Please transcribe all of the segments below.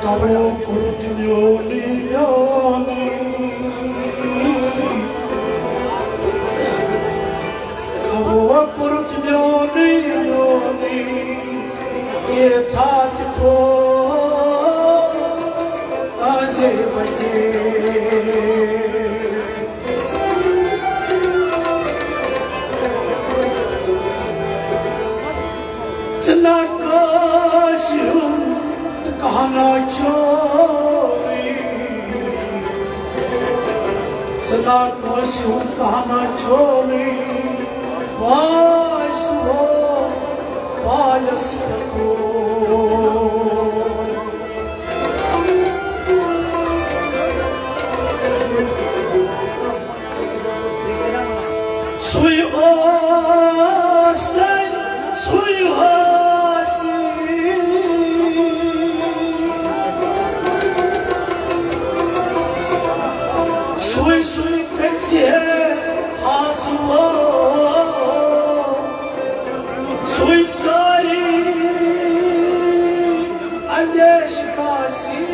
Kavo kurut myoni myoni Kavo kurut myoni myoni Ye chhat to aje bate Chna kashum kahana chori Chna kashum kahana chori Vaishno Vayasvako Sui ostai, sui hasi Sui sui pekye hasuo Sui sari andesh kasi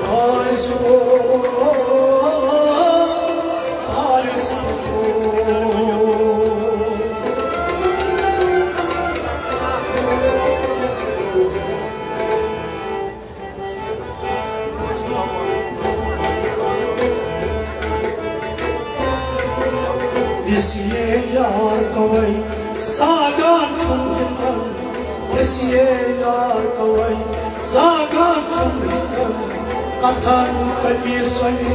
Hasuo Yesiye yar kavai sagan chungitan Yesiye yar kavai sagan chungitan Kathan kalbi swani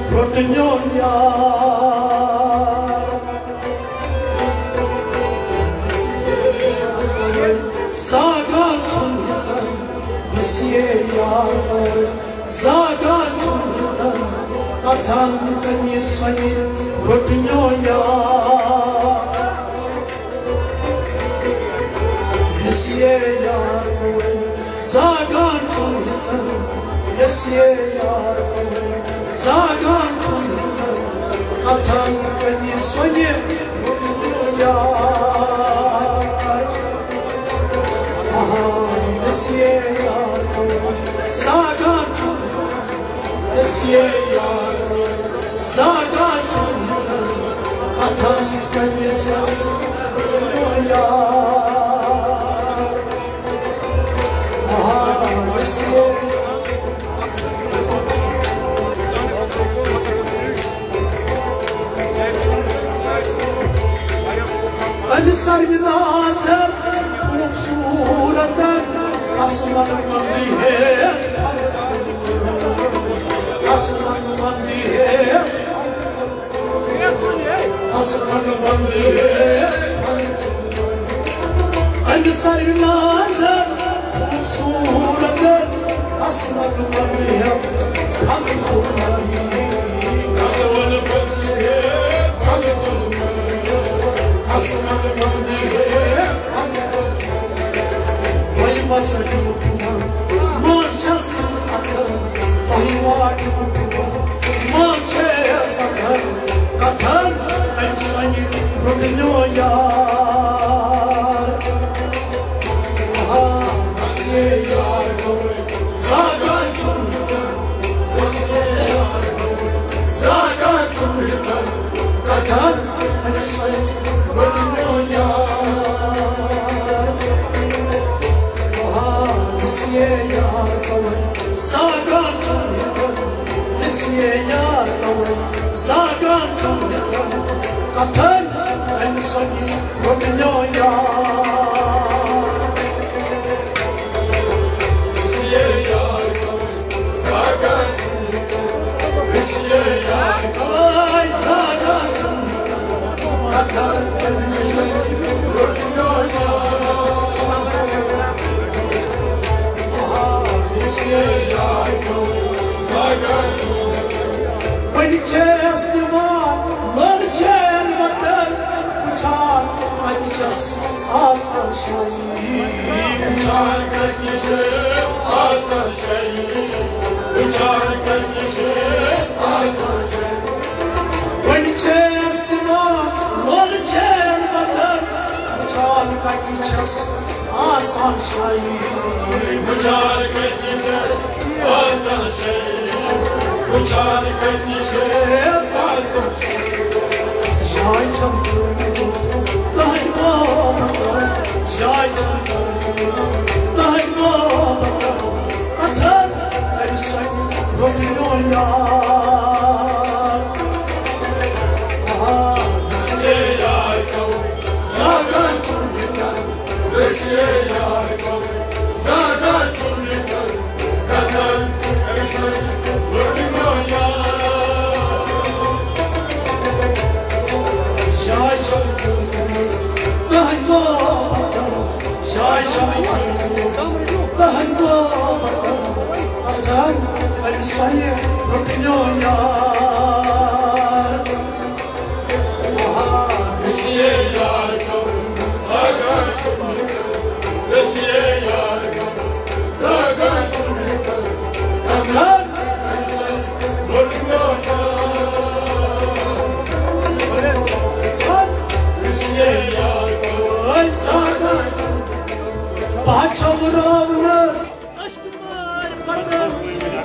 protinyon yar Sagan chungitan Yesiye yar kavai sagan chungitan Kathan kalbi swani protinyon yar Yesiye yar kavai sagan chungitan Yesiye yar kavai sagan chungitan Kathan kalbi swani protinyon yar Yesiye yar kavai sagan chungitan Yesiye yar kavai sagan chungitan Kathan kalbi swani protinyon yar Yesiye Sarı nazar खूबसूरतन आसमान मंदी है आसमान मंदी है आसमान मंदी है अंसारी नाज़र खूबसूरतन आसमान मंदी है हम खुदाई आसमान मंदी है हम आसमान मंदी है वही मसली हुआ मौजस अकर वही वाट हुआ मौजे सकर कथन ऐसनी रुदनो यार ये यार कोई सागा चुनकर सागा चुनकर कथन ऐसनी रुदनो यार ये यार कोई सागा चुनकर ये यार कोई सागा चुनकर कथन ऐसनी रुदनो यार ये यार कोई सागा चुनकर ये यार कोई सागा चुनकर कथन ऐसनी रुदनो यार When you chase the one, Lord, chain, but then we can't, I just ask them, we can't get you chase, ask them, we can't get you chase, ask them. When you chase the one, Lord, chain, but then we can't get you chase, आसान शाही Uçar gitmeyeceğiz, aslan şey. Uçar gitmeyeceğiz, aslan şey. Şay çalıyoruz daima bakar Şay çalıyoruz daima bakar Atar el say Romeo yar Vesiye yar kavur, zaten tümlükler. Vesiye yar kavur, zaten tümlükler. Kader, emsal, Romeo yar. Şay çalıyoruz daima bakar Şay çalıyoruz daima bakar Atar el say Romeo yar Vesiye yar kavur, zaten tümlükler. Vesiye yar kavur, zaten tümlükler. Atar Emsal, Romeo yar. Vesiye yar kavur, Ay zaten Bahçamırağınız Aşkım var kadın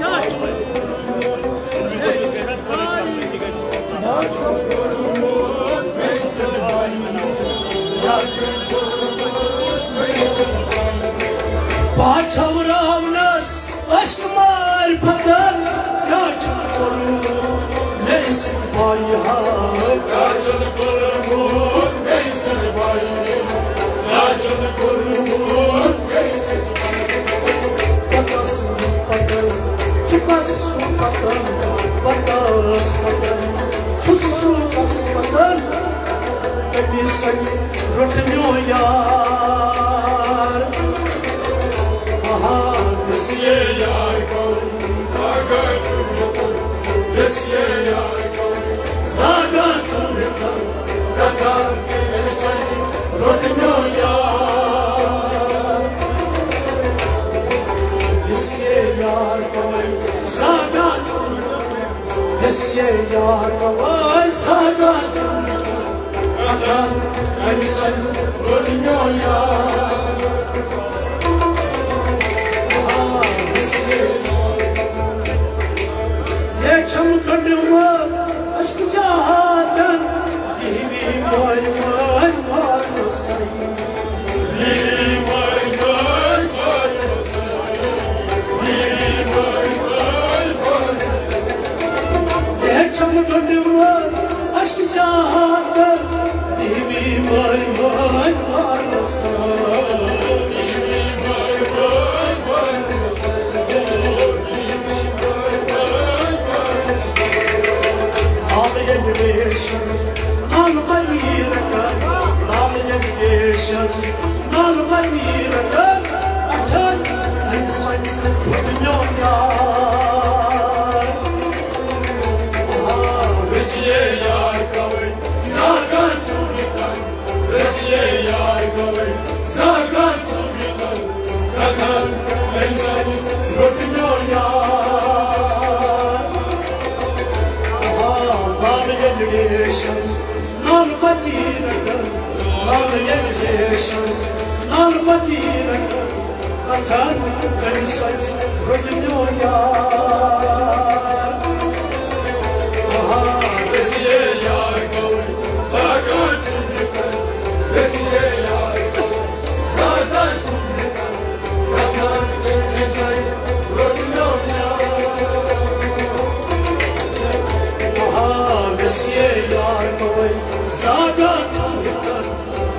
yaş. Bahçamırağınız aşkım var padan Yaşın koru neyse bayan Yaşını korumur, neyse bayım. Yaşını korumur, neyse Batasın padan Çıkmazsın padan Batas padan Çuzulmaz padan Beni sen rötemiyor yar Aha Vesiye yar kavur, zagatım yakar. Vesiye yar kavur, zagatım yakar. Yakar seni, Romeo yar. Vesiye yar kavay zagatım Vesiye yar kavay zagatım Yakar seni, Romeo yar. Ye çam kandımız aşk cahadan Dihmi vay vay var sayı Bir vay vay vay bir vay vay vay. Ye çam kandımız aşk cahadan Dihmi vay vay var sayı Vesiye yar kavur, zagatım yakar. Vesiye yar kavur, zagatım yakar. Yakar seni, Romeo yar. Vesiye yar kavur, zagatım yakar. Vesiye yar kavur, zagatım yakar. Yakar seni, Romeo yar. Vesiye yar kavay zagatım yakar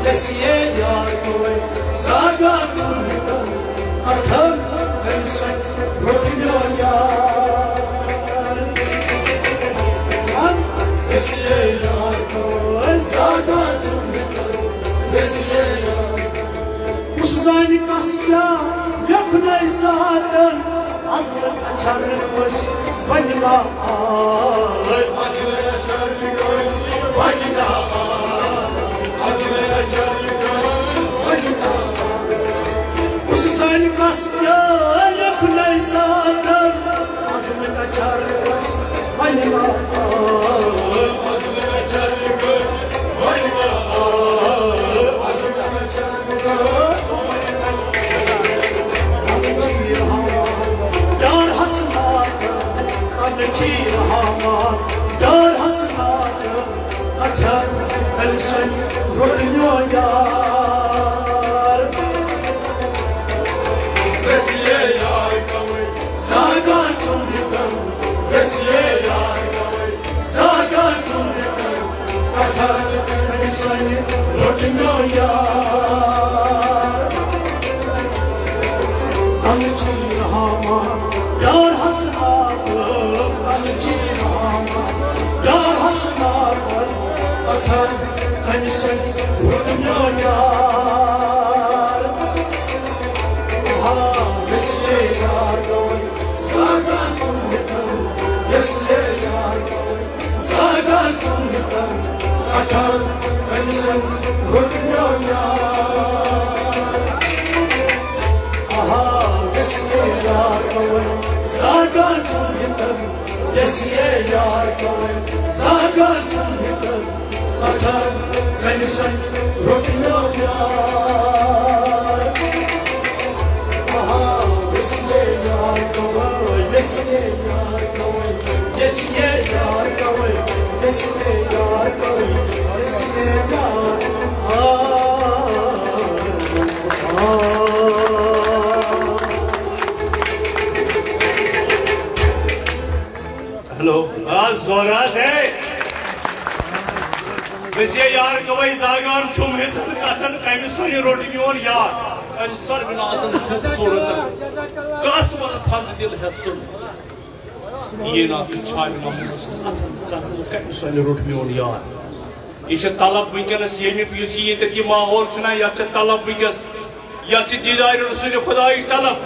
Vesiye yar kavay zagatım yakar Atar el say Romeo yar Vesiye yar kavay zagatım yakar. Vesiye yar. Uzaylı kasya yakınay zaten Azlık açarmış vanila ay Acılara çarpı göz, vanila. Acılara çarpı göz, vanila. Uzaylı kasya yakınay zaten Azlık açarmış vanila Acılara çarpı göz, vanila. Acılara çarpı göz, vanila. son rodinyo yar Vesiye yar kavay Sagan çumyukan Vesiye yar kavay Sagan çumyukan Atar son rodinyo yar Alıcı hama yar hasnadır Alıcı hama yar hasnadır Atar son rodinyo yar Vesiye yar kavay Sagan çumyukan Vesiye yar kavay Sagan çumyukan Atar son rodinyo yar Vesiye yar kavay Sagan çumyukan Vesiye yar kavay Sagan çumyukan Atar son rodinyo yar Vesiye yar kavay Vesiye yar kavay Vesiye yar kavay Vesiye yar kavay Vesiye yar hello जोरा से वैसे यार कवई जागान छुमित कथन कमि सनि रोटी मोन यार अन sir बिनाजन खूबसूरत कस वल थम दिल हत्सुन ये ना छान महमूद कथन कमि सनि रोटी मोन यार इस तलब विकनस येमि युस ये कि माहौल छना या तलब विकस या दीदार रसूल खुदा तलब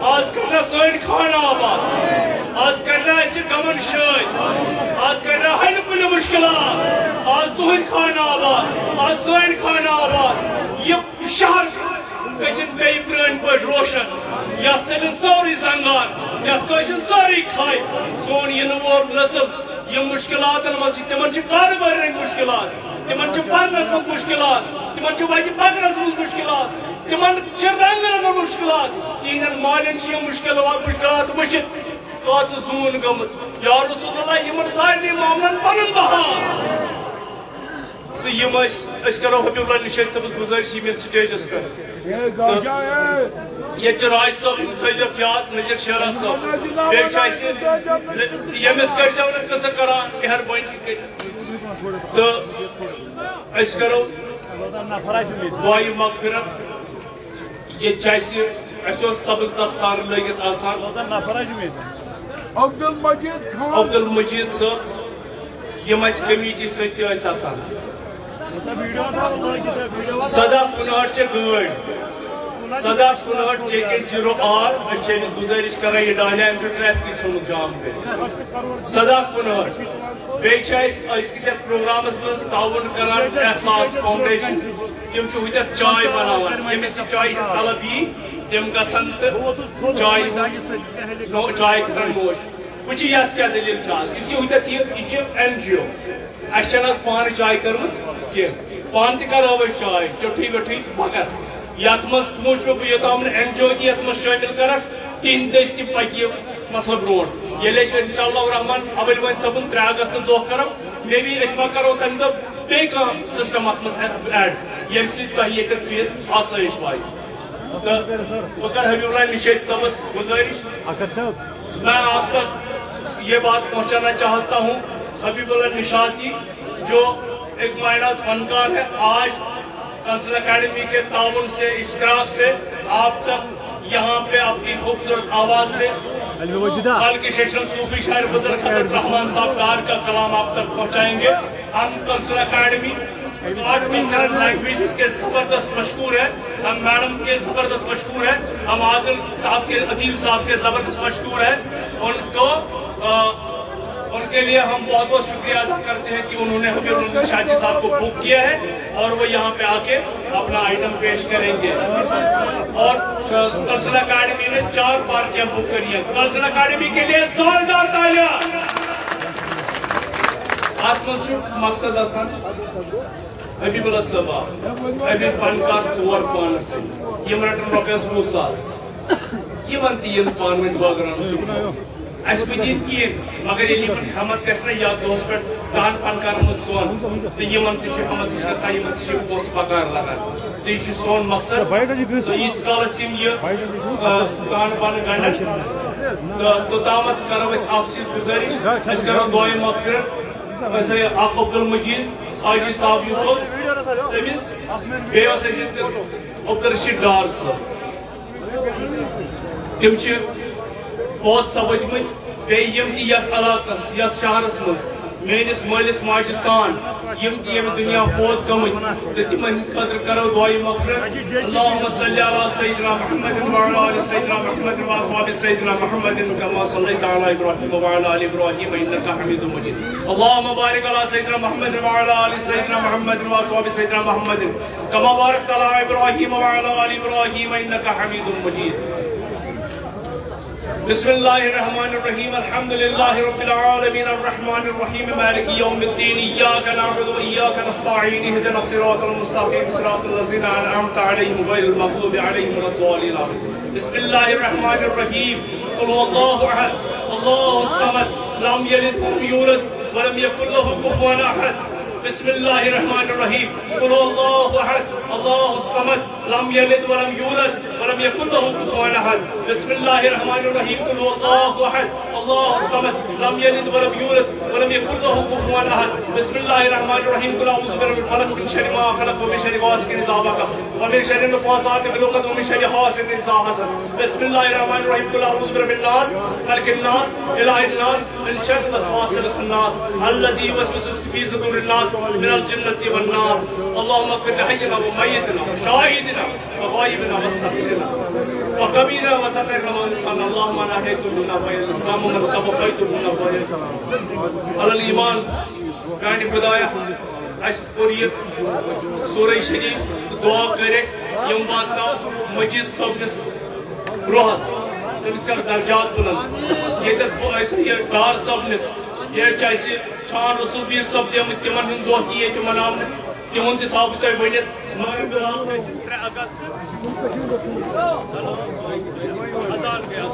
आज करना सोन खाना आबाद आज करना ऐसे गमन शाय आज करना हर कुल मुश्किलात आज तुहर खाना आबाद आज सोन खाना आबाद ये शहर कशन पे प्रान पर रोशन या चलन सारी जंगार या कशन सारी खाई सोन ये नवोर नस्ल ये मुश्किलात मज तिमन कारोबार मुश्किलात तिमन पढ़नस मज मुश्किलात तिमन वत पकनस मज मुश्किलात तिमन रंगन मुश्किलात तिहन मालिन मुश्किलात वचित जून गमज या रसूलुल्लाह यमन सारे मामलन पन बहार तो यम करो हबीबुल्लाह निशद सबस गुजारिश यम स्टेजस पे ये राज सब थजक याद नजर शेरा सब यमस कर कसा करा मेहरबानी तो करो दुआई मगफिरत ये सब्ज दस्तार लगित आसान अब्दुल मजीद साहब यम कमेटी सत्यान सदा 59 गाड़ सदा 59 JK0R अमिस गुजारिश कर यह डालिया ट्रैफिक थोमुत जाम कर सदा 59 बेस प्रोग्रामस मज ताउन कर एहसास फाउंडेशन तम चाय बनान यमिस चाय तलब यी तम गसन चाय चाय कर मोश वह क्या दलील यह NGO अस पान चाय कर पान तह चाय चुठी वुठी मगर ये सोच बह योताम NGO ये शामिल कर तिंद दस पकि मसल ब्रो ये इंशाअल्लाह रहमान अवल वन सबन 3 अगस्त दह कर मे भी मा करो तम दह बे सिस्टम अत ऐड यम सह आसाइश वाय तो बह कर हबीबुल्लाह निशद सबस गुजारिश मैं आप तक ये बात पहुंचाना चाहता हूँ हबीबुल्लाह निशाती जो एक मायनाज फनकार है आज कल्चरल अकेडमी के ताउन से इश्तराक से आप तक यहाँ पे अपनी खूबसूरत आवाज से कल के सेशन सूफी शायर बुजुर्ग हज़रत रहमान साहब का कलाम आप तक पहुँचाएंगे। हम cultural academy art cultural languages के जबरदस्त मशहूर है, हम मैडम के जबरदस्त मशहूर है, हम आदिल साहब के अदील साहब के जबरदस्त मशहूर है। उनके लिए हम बहुत बहुत शुक्रिया अदा करते हैं कि उन्होंने हबीबुल्लाह निशाती साहब को बुक किया है और वो यहाँ पे आके अपना आइटम पेश करेंगे। और कल्चरल अकेडमी ने 4 पार्टियां बुक करी है। कल्चरल अकेडमी के लिए जोरदार तालियां। मकसद आसान हबीबुल्लाह साहब हबीब फनकार 4 पान से यम रटन रुपये 20,000 यमन तीन पान बगरान मगर ये हमत गस या दोस पे दान फनकार सोन तो यमन हमत गसान पोस पगार लगान तो यह सोन मकसद तो ईद कालस दान पान गंडन तो तामत करो चीज गुजारिश करो दुआ मगफिरत अब्दुल मजीद हाजी साहब तमिस अब्दुल रशीद डार साहब तम फौत सपदम इलाकस ये शहरस मज मेस मालिस माज सान यम दुनिया फौत गमत तो तिम खतर करो दुआ मगफिरत अल्लाहुम्मा सल्लि अला सय्यिदिना मुहम्मद व अला आलि सय्यिदिना मुहम्मद व अस्हाबि सय्यिदिना मुहम्मद कमा सल्लैता अला इब्राहीम व अला आलि इब्राहीम इन्नका हमीदुम मजीद अल्लाहुम्मा बारिक अला सय्यिदिना मुहम्मद व अला आलि सय्यिदिना मुहम्मद व अस्हाबि सय्यिदिना मुहम्मद कमा बारकता अला इब्राहीम व अला आलि इब्राहीम इन्नका हमीदुम मजीद बिस्मिल्लाहिर्रहमानिर्रहीम अल्हम्दुलिल्लाहि रब्बिल आलमीन अर्रहमानिर्रहीम मालिकि यौमिद्दीन इय्याका नअबुदु व इय्याका नस्तईन इहदिनस सिरातल मुस्तकीम सिरातल लज़ीना अनअमता अलैहिम गैरिल मग़दूबि अलैहिम वलद्दालिन बिस्मिल्लाहिर्रहमानिर्रहीम क़ुल हुवल्लाहु अहद अल्लाहुस समद लम यलिद व लम यूलद व लम यकुल लहु कुफुवन अहद बिस्मिल्लाहिर्रहमानिर्रहीम क़ुल हुवल्लाहु अहद अल्लाहुस समद लम यलिद व लम यूलद व लम यकुल लहु कुफुवन अहद बिस्मिल्लाहिर्रहमानिर्रहीम क़ुल हुवल्लाहु अहद अल्लाहुस समद लम यलिद व लम यूलद व लम यकुल लहु कुफुवन अहद बिस्मिल्लाहिर्रहमानिर्रहीम क़ुल अऊज़ु बिरब्बिल फलक मिन शर्रि मा खलक़ व मिन शर्रि गासिकिन इज़ा वक़ब व मिन शर्रि नफ़ासाति फ़िल उक़द व मिन शर्रि हासिदिन इज़ा हसद बिस्मिल्लाहिर्रहमानिर्रहीम क़ुल अऊज़ु बिरब्बिन नास मलिकिन नास इलाहिन नास मिन शर्रि वसवासिल ख़न्नास अल्लज़ी युवस्विसु फ़ी सुदूरिन नास मिनल जिन्नति वन नास अल्लाहुम्मा इग़फिर लिहय्यिना व मय्यितिना व शाहिदिना व गायिबिना व सग़ीरिना व कबीरना व ज़कीरना व उनसाना अल्लाहुम्मा ला तहकुलना फ़यल इस्लाम व मन तबक़ैतुना फ़यल अलल ईमान गांडी खुदाया अस और ये सूरह शरीफ दुआ करे यम बात का मस्जिद सबनिस रोहस तमिस कर दर्जात बुलंद ये डार सबनिस ये चाहे छान रसूल बीर सब तिमन हूं दह ये मनाव तिहद तव तुम वनित मगर 3 अगस्त अजान गया